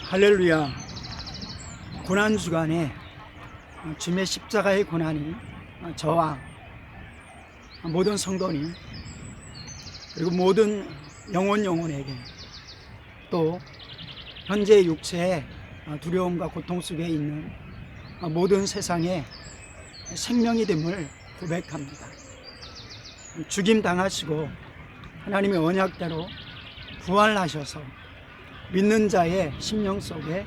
할렐루야. 고난주간에 주님의 십자가의 고난이 저와 모든 성도님 그리고 모든 영혼에게 또 현재 육체의 두려움과 고통 속에 있는 모든 세상의 생명이 됨을 고백합니다. 죽임 당하시고 하나님의 언약대로 부활하셔서 믿는 자의 심령 속에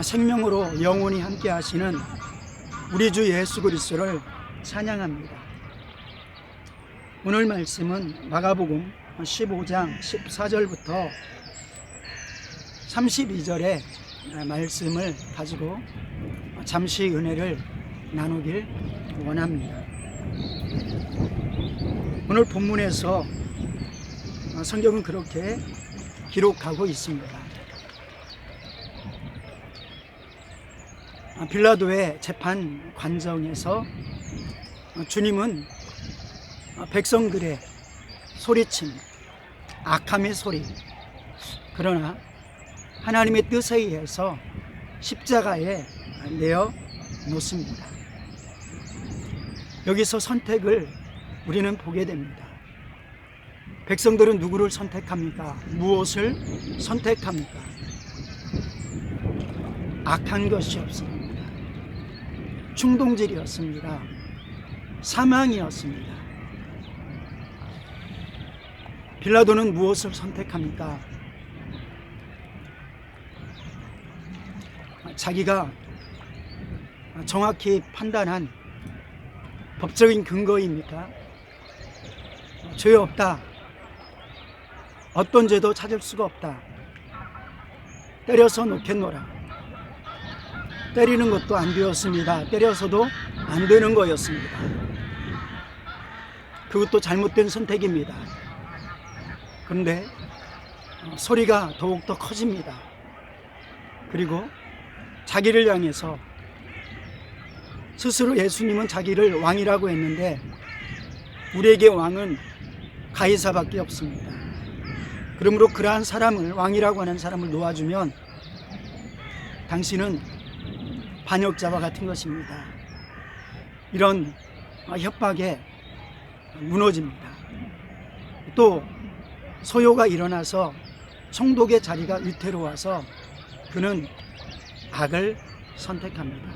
생명으로 영원히 함께 하시는 우리 주 예수 그리스도를 찬양합니다. 오늘 말씀은 마가복음 15장 14절부터 32절의 말씀을 가지고 잠시 은혜를 나누길 원합니다. 오늘 본문에서 성경은 그렇게 기록하고 있습니다. 빌라도의 재판 관정에서 주님은 백성들의 소리침, 악함의 소리, 그러나 하나님의 뜻에 의해서 십자가에 내어 놓습니다. 여기서 선택을 우리는 보게 됩니다. 백성들은 누구를 선택합니까? 무엇을 선택합니까? 악한 것이 없습니다. 충동질이었습니다. 사망이었습니다. 빌라도는 무엇을 선택합니까? 자기가 정확히 판단한 법적인 근거입니까? 죄 없다. 어떤 죄도 찾을 수가 없다. 때려서 놓겠노라. 때리는 것도 안 되었습니다. 때려서도 안 되는 거였습니다. 그것도 잘못된 선택입니다. 그런데 소리가 더욱더 커집니다. 그리고 자기를 향해서 스스로 예수님은 자기를 왕이라고 했는데 우리에게 왕은 가이사밖에 없습니다. 그러므로 그러한 사람을, 왕이라고 하는 사람을 놓아주면 당신은 반역자와 같은 것입니다. 이런 협박에 무너집니다. 또 소요가 일어나서 총독의 자리가 위태로워서 그는 악을 선택합니다.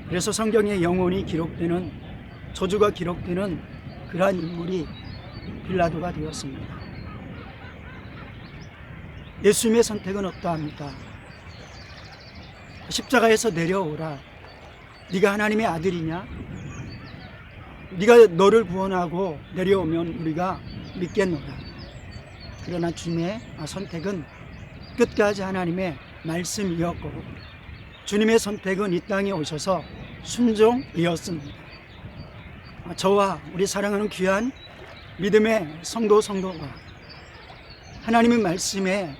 그래서 성경에 영혼이 기록되는, 저주가 기록되는 그러한 인물이 빌라도가 되었습니다. 예수님의 선택은 어떠합니까? 십자가에서 내려오라. 네가 하나님의 아들이냐? 네가 너를 구원하고 내려오면 우리가 믿겠노라. 그러나 주님의 선택은 끝까지 하나님의 말씀이었고 주님의 선택은 이 땅에 오셔서 순종이었습니다. 저와 우리 사랑하는 귀한 믿음의 성도가 하나님의 말씀에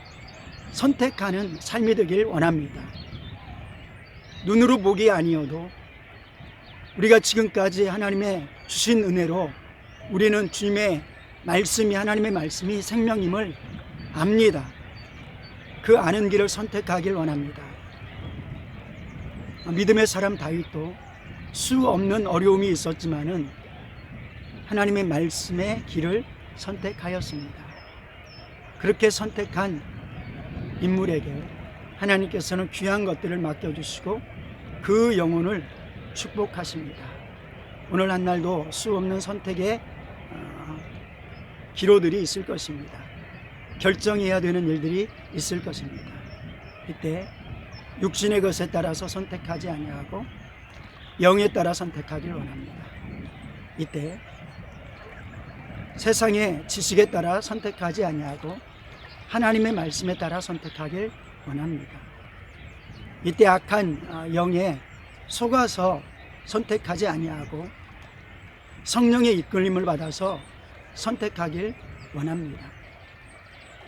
선택하는 삶이 되길 원합니다. 눈으로 보기 아니어도 우리가 지금까지 하나님의 주신 은혜로 우리는 주님의 말씀이, 하나님의 말씀이 생명임을 압니다. 그 아는 길을 선택하길 원합니다. 믿음의 사람 다윗도 수 없는 어려움이 있었지만은 하나님의 말씀의 길을 선택하였습니다. 그렇게 선택한 인물에게 하나님께서는 귀한 것들을 맡겨주시고 그 영혼을 축복하십니다. 오늘 한날도 수 없는 선택의 기로들이 있을 것입니다. 결정해야 되는 일들이 있을 것입니다. 이때 육신의 것에 따라서 선택하지 아니하고 영에 따라 선택하길 원합니다. 이때 세상의 지식에 따라 선택하지 아니하고 하나님의 말씀에 따라 선택하길 원합니다. 이때 악한 영에 속아서 선택하지 아니하고 성령의 이끌림을 받아서 선택하길 원합니다.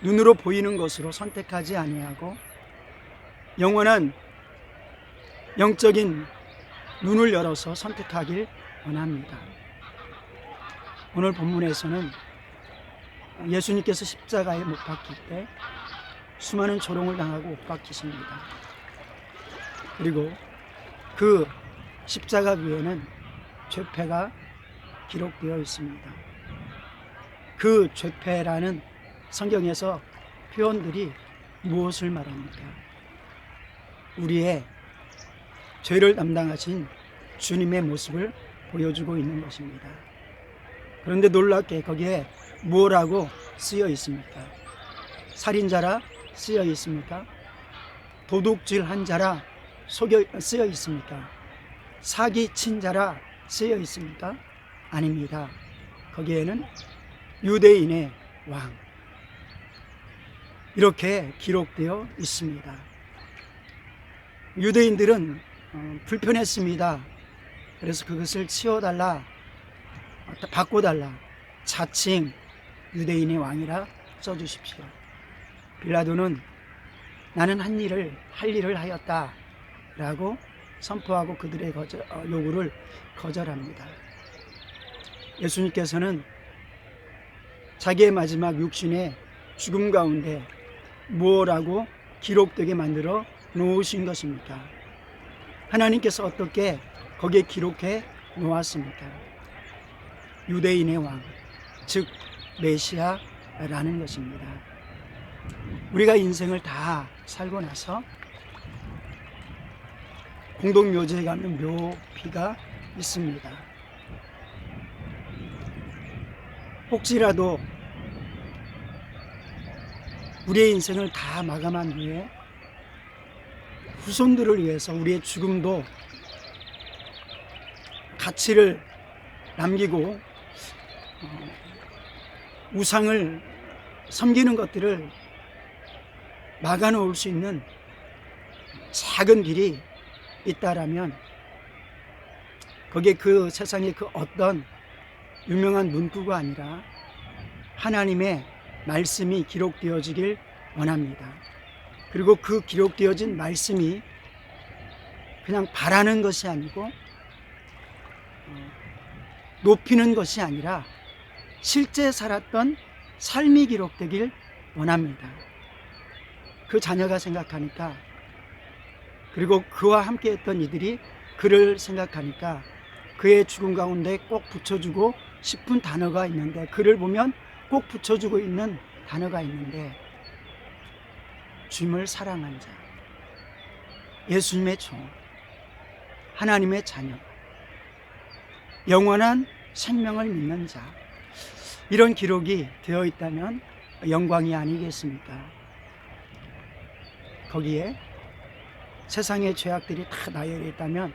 눈으로 보이는 것으로 선택하지 아니하고 영원한 영적인 눈을 열어서 선택하길 원합니다. 오늘 본문에서는 예수님께서 십자가에 못 박힐 때 수많은 조롱을 당하고 못 박히십니다. 그리고 그 십자가 위에는 죄패가 기록되어 있습니다. 그 죄패라는 성경에서 표현들이 무엇을 말합니까? 우리의 죄를 담당하신 주님의 모습을 보여주고 있는 것입니다. 그런데 놀랍게 거기에 뭐라고 쓰여 있습니까? 살인자라 쓰여 있습니까? 도둑질한 자라 쓰여 있습니까? 사기친 자라 쓰여 있습니까? 아닙니다. 거기에는 유대인의 왕, 이렇게 기록되어 있습니다. 유대인들은 불편했습니다. 그래서 그것을 치워달라, 바꿔달라, 자칭 유대인의 왕이라 써주십시오. 빌라도는 나는 할 일을 하였다 라고 선포하고 그들의 요구를 거절합니다. 예수님께서는 자기의 마지막 육신의 죽음 가운데 무엇라고 기록되게 만들어 놓으신 것입니까? 하나님께서 어떻게 거기에 기록해 놓았습니까? 유대인의 왕, 즉 메시아라는 것입니다. 우리가 인생을 다 살고 나서 공동묘지에 가면 묘비가 있습니다. 혹시라도 우리의 인생을 다 마감한 후에 후손들을 위해서 우리의 죽음도 가치를 남기고 우상을 섬기는 것들을 막아놓을 수 있는 작은 길이 있다라면 거기에 그 세상에 그 어떤 유명한 문구가 아니라 하나님의 말씀이 기록되어지길 원합니다. 그리고 그 기록되어진 말씀이 그냥 바라는 것이 아니고 높이는 것이 아니라 실제 살았던 삶이 기록되길 원합니다. 그 자녀가 생각하니까, 그리고 그와 함께 했던 이들이 그를 생각하니까 그의 죽음 가운데 꼭 붙여주고 싶은 단어가 있는데, 그를 보면 꼭 붙여주고 있는 단어가 있는데, 주님을 사랑한 자, 예수님의 종, 하나님의 자녀, 영원한 생명을 믿는 자, 이런 기록이 되어 있다면 영광이 아니겠습니까? 거기에 세상의 죄악들이 다 나열해 있다면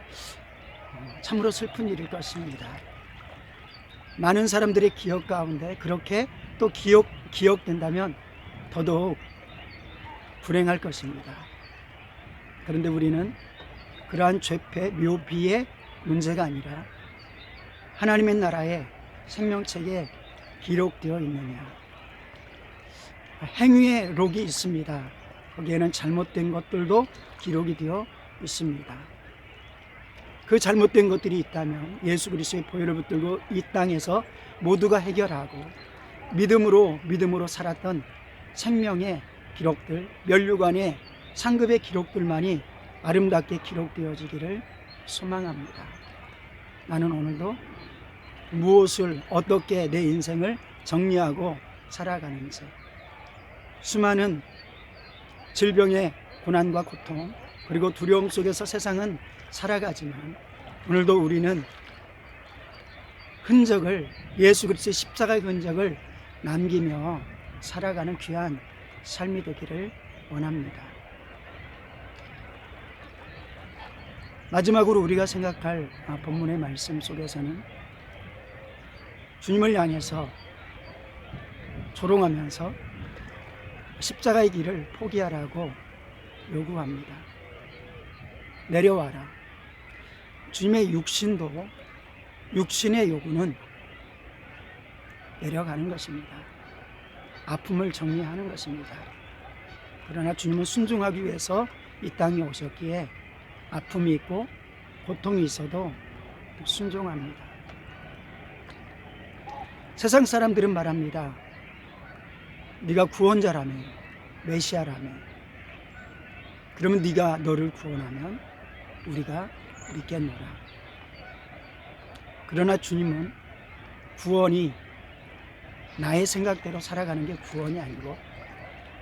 참으로 슬픈 일일 것입니다. 많은 사람들의 기억 가운데 그렇게 또 기억된다면 더더욱 불행할 것입니다. 그런데 우리는 그러한 죄패, 묘비의 문제가 아니라 하나님의 나라의 생명책에 기록되어 있느냐, 행위의 록이 있습니다. 거기에는 잘못된 것들도 기록이 되어 있습니다. 그 잘못된 것들이 있다면 예수 그리스도의 보혈을 붙들고 이 땅에서 모두가 해결하고 믿음으로 살았던 생명의 기록들, 면류관의 상급의 기록들만이 아름답게 기록되어지기를 소망합니다. 나는 오늘도 무엇을 어떻게 내 인생을 정리하고 살아가는지, 수많은 질병의 고난과 고통 그리고 두려움 속에서 세상은 살아가지만 오늘도 우리는 흔적을, 예수 그리스도의 십자가의 흔적을 남기며 살아가는 귀한 삶이 되기를 원합니다. 마지막으로 우리가 생각할 본문의 말씀 속에서는 주님을 향해서 조롱하면서 십자가의 길을 포기하라고 요구합니다. 내려와라. 주님의 육신의 요구는 내려가는 것입니다. 아픔을 정리하는 것입니다. 그러나 주님은 순종하기 위해서 이 땅에 오셨기에 아픔이 있고 고통이 있어도 순종합니다. 세상 사람들은 말합니다. 네가 구원자라며, 메시아라며. 그러면 네가 너를 구원하면 우리가 믿겠노라. 그러나 주님은 구원이 나의 생각대로 살아가는 게 구원이 아니고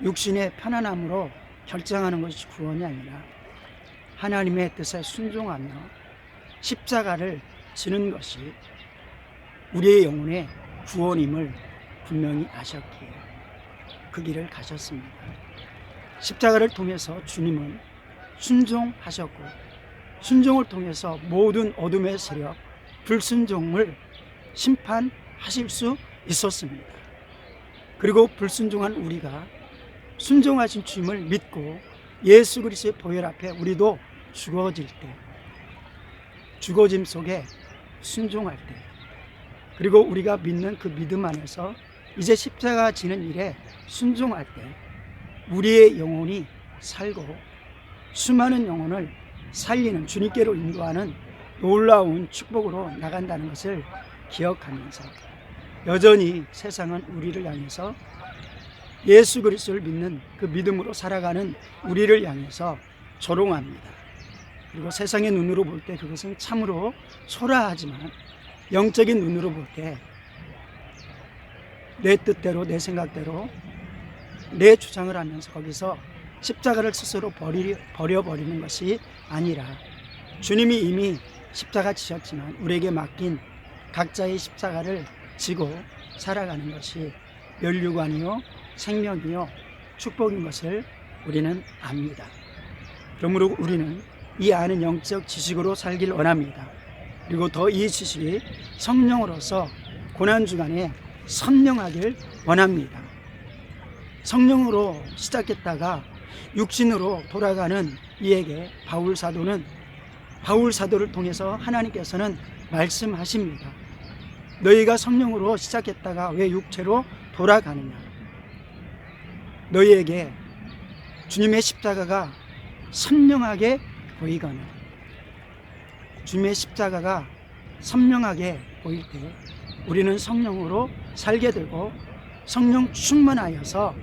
육신의 편안함으로 결정하는 것이 구원이 아니라 하나님의 뜻에 순종하며 십자가를 지는 것이 우리의 영혼의 구원임을 분명히 아셨기에 그 길을 가셨습니다. 십자가를 통해서 주님은 순종하셨고 순종을 통해서 모든 어둠의 세력, 불순종을 심판하실 수 있었습니다. 그리고 불순종한 우리가 순종하신 주님을 믿고 예수 그리스도의 보혈 앞에 우리도 죽어질 때, 죽어짐 속에 순종할 때, 그리고 우리가 믿는 그 믿음 안에서 이제 십자가 지는 일에 순종할 때 우리의 영혼이 살고 수많은 영혼을 살리는 주님께로 인도하는 놀라운 축복으로 나간다는 것을 기억하면서 여전히 세상은 우리를 향해서 예수 그리스도를 믿는 그 믿음으로 살아가는 우리를 향해서 조롱합니다. 그리고 세상의 눈으로 볼 때 그것은 참으로 초라하지만 영적인 눈으로 볼 때 내 뜻대로 내 생각대로 내 주장을 하면서 거기서 십자가를 스스로 버려버리는 것이 아니라 주님이 이미 십자가 지셨지만 우리에게 맡긴 각자의 십자가를 지고 살아가는 것이 면류관이요 생명이요 축복인 것을 우리는 압니다. 그러므로 우리는 이 아는 영적 지식으로 살길 원합니다. 그리고 더 이 지식이 성령으로서 고난주간에 선명하길 원합니다. 성령으로 시작했다가 육신으로 돌아가는 이에게 바울 사도를 통해서 하나님께서는 말씀하십니다. 너희가 성령으로 시작했다가 왜 육체로 돌아가느냐. 너희에게 주님의 십자가가 선명하게 보이거나 주님의 십자가가 선명하게 보일 때 우리는 성령으로 살게 되고 성령 충만하여서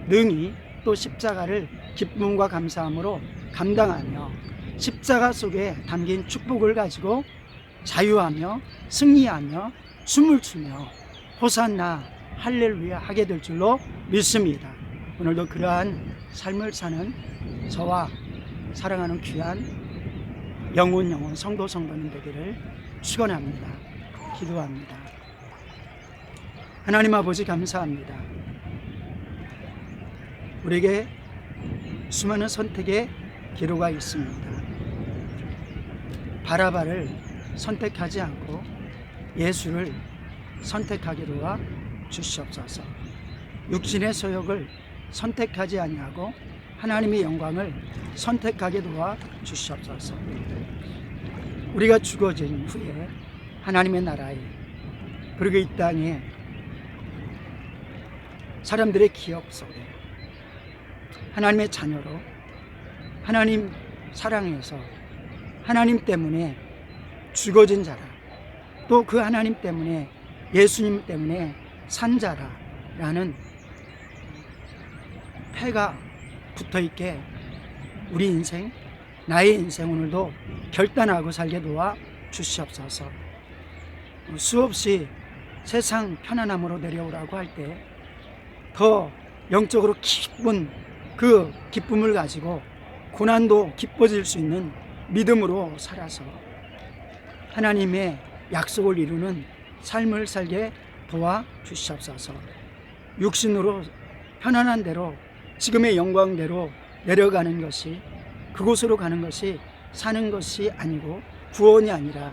능히 또 십자가를 기쁨과 감사함으로 감당하며 십자가 속에 담긴 축복을 가지고 자유하며 승리하며 춤을 추며 호산나 할렐루야 하게 될 줄로 믿습니다. 오늘도 그러한 삶을 사는 저와 사랑하는 귀한 영혼 성도님 되기를 축원합니다. 기도합니다. 하나님 아버지 감사합니다. 우리에게 수많은 선택의 기로가 있습니다. 바라바를 선택하지 않고 예수를 선택하게 도와 주시옵소서. 육신의 소욕을 선택하지 아니하고 하나님의 영광을 선택하게 도와 주시옵소서. 우리가 죽어진 후에 하나님의 나라에 그리고 이 땅에 사람들의 기억 속에 하나님의 자녀로 하나님 사랑해서 하나님 때문에 죽어진 자라 또 그 하나님 때문에 예수님 때문에 산 자라라는 패가 붙어있게 우리 인생 나의 인생 오늘도 결단하고 살게 도와 주시옵소서. 수없이 세상 편안함으로 내려오라고 할 때 더 영적으로 기쁜 그 기쁨을 가지고 고난도 기뻐질 수 있는 믿음으로 살아서 하나님의 약속을 이루는 삶을 살게 도와 주시옵소서. 육신으로 편안한 대로 지금의 영광대로 내려가는 것이 그곳으로 가는 것이 사는 것이 아니고 구원이 아니라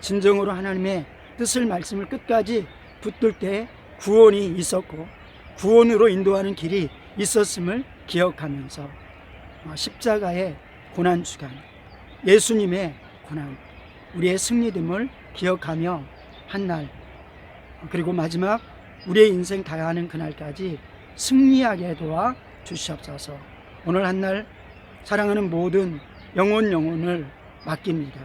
진정으로 하나님의 뜻을 말씀을 끝까지 붙들 때 구원이 있었고 구원으로 인도하는 길이 있었음을 기억하면서 십자가의 고난주간 예수님의 고난 우리의 승리됨을 기억하며 한날 그리고 마지막 우리의 인생 다가가는 그날까지 승리하게 도와 주시옵소서. 오늘 한날 사랑하는 모든 영혼을 맡깁니다.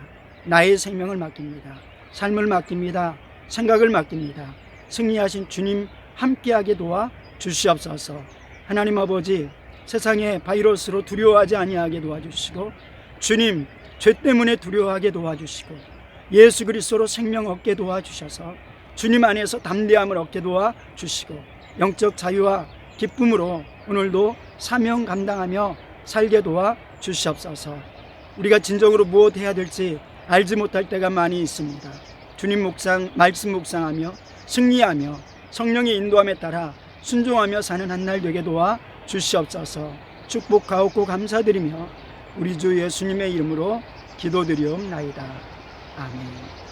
나의 생명을 맡깁니다. 삶을 맡깁니다. 생각을 맡깁니다. 승리하신 주님 함께하게 도와 주시옵소서. 하나님 아버지, 세상의 바이러스로 두려워하지 아니하게 도와주시고, 주님 죄 때문에 두려워하게 도와주시고, 예수 그리스도로 생명 얻게 도와주셔서 주님 안에서 담대함을 얻게 도와주시고, 영적 자유와 기쁨으로 오늘도 사명 감당하며 살게 도와주시옵소서. 우리가 진정으로 무엇 해야 될지 알지 못할 때가 많이 있습니다. 주님 말씀 묵상하며 승리하며 성령의 인도함에 따라 순종하며 사는 한날 되게 도와주시옵소서. 축복하옵고 감사드리며 우리 주 예수님의 이름으로 기도드리옵나이다. 아멘.